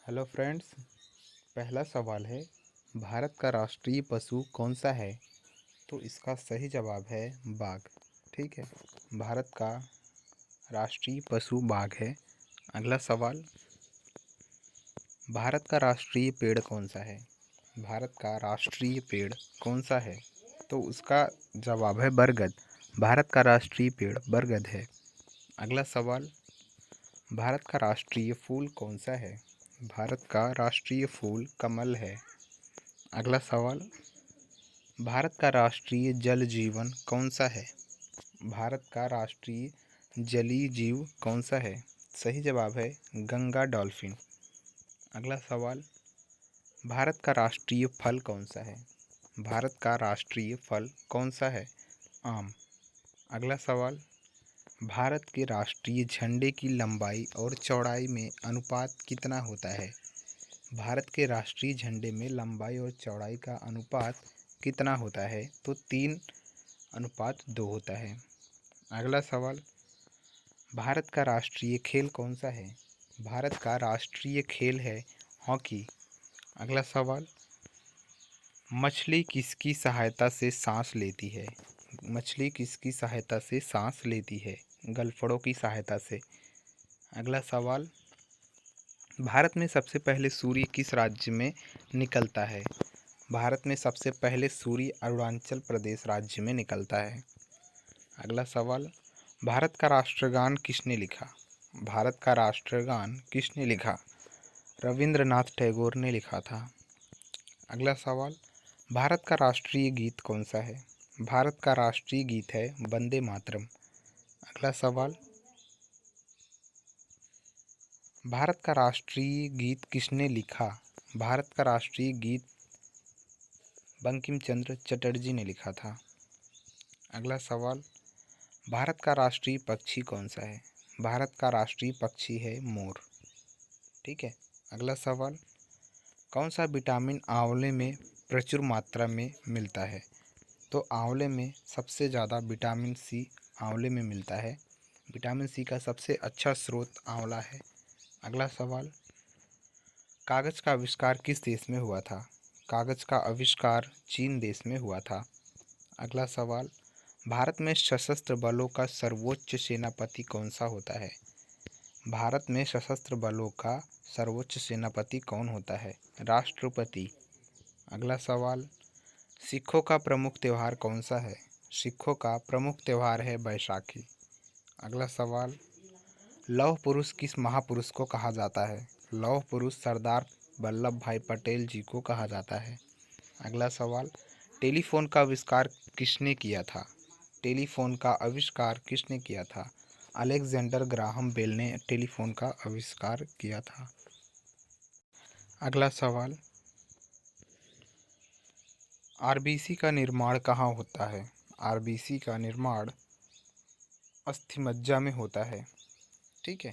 Hello friends. पहला सवाल है, भारत का राष्ट्रीय पशु कौन सा है? तो इसका सही जवाब है बाघ। ठीक है, भारत का राष्ट्रीय पशु बाघ है। अगला सवाल, भारत का राष्ट्रीय पेड़ कौन सा है? भारत का राष्ट्रीय पेड़ कौन सा है? तो उसका जवाब है बरगद। भारत का राष्ट्रीय पेड़ बरगद है। अगला सवाल, भारत का राष्ट्रीय फूल कौन सा है? भारत का राष्ट्रीय फूल कमल है। अगला सवाल, भारत का राष्ट्रीय जल जीवन कौन सा है? भारत का राष्ट्रीय जलीय जीव कौन सा है? सही जवाब है गंगा डॉल्फिन। अगला सवाल, भारत का राष्ट्रीय फल कौन सा है? भारत का राष्ट्रीय फल कौन सा है? आम। अगला सवाल, भारत के राष्ट्रीय झंडे की लंबाई और चौड़ाई में अनुपात कितना होता है? भारत के राष्ट्रीय झंडे में लंबाई और चौड़ाई का अनुपात कितना होता है? तो 3:2 होता है। अगला सवाल, भारत का राष्ट्रीय खेल कौन सा है? भारत का राष्ट्रीय खेल है हॉकी। अगला सवाल, मछली किसकी सहायता से सांस लेती है? मछली किसकी सहायता से सांस लेती है? गलफड़ों की सहायता से। अगला सवाल, भारत में सबसे पहले सूर्य किस राज्य में निकलता है? भारत में सबसे पहले सूर्य अरुणाचल प्रदेश राज्य में निकलता है। अगला सवाल, भारत का राष्ट्रगान किसने लिखा? भारत का राष्ट्रगान किसने लिखा? रविंद्रनाथ टैगोर ने लिखा था। अगला सवाल, भारत का राष्ट्रीय गीत कौन सा है? भारत का राष्ट्रीय गीत है वंदे मातरम। अगला सवाल, भारत का राष्ट्रीय गीत किसने लिखा? भारत का राष्ट्रीय गीत बंकिम चंद्र चटर्जी ने लिखा था। अगला सवाल, भारत का राष्ट्रीय पक्षी कौन सा है? भारत का राष्ट्रीय पक्षी है मोर। ठीक है। अगला सवाल, कौन सा विटामिन आंवले में प्रचुर मात्रा में मिलता है? तो आंवले में सबसे ज़्यादा विटामिन सी आंवले में मिलता है। विटामिन सी का सबसे अच्छा स्रोत आंवला है। अगला सवाल, कागज़ का आविष्कार किस देश में हुआ था? कागज़ का आविष्कार चीन देश में हुआ था। अगला सवाल, भारत में सशस्त्र बलों का सर्वोच्च सेनापति कौन सा होता है? भारत में सशस्त्र बलों का सर्वोच्च सेनापति कौन होता है? राष्ट्रपति। अगला सवाल, सिखों का प्रमुख त्यौहार कौन सा है? सिखों का प्रमुख त्यौहार है बैसाखी। अगला सवाल, लौह पुरुष किस महापुरुष को कहा जाता है? लौह पुरुष सरदार वल्लभ भाई पटेल जी को कहा जाता है। अगला सवाल, टेलीफोन का आविष्कार किसने किया था? टेलीफोन का आविष्कार किसने किया था? अलेक्जेंडर ग्राहम बेल ने टेलीफोन का आविष्कार किया था। अगला सवाल, आरबीसी का निर्माण कहाँ होता है? आरबीसी का निर्माण अस्थिमज्जा में होता है। ठीक है।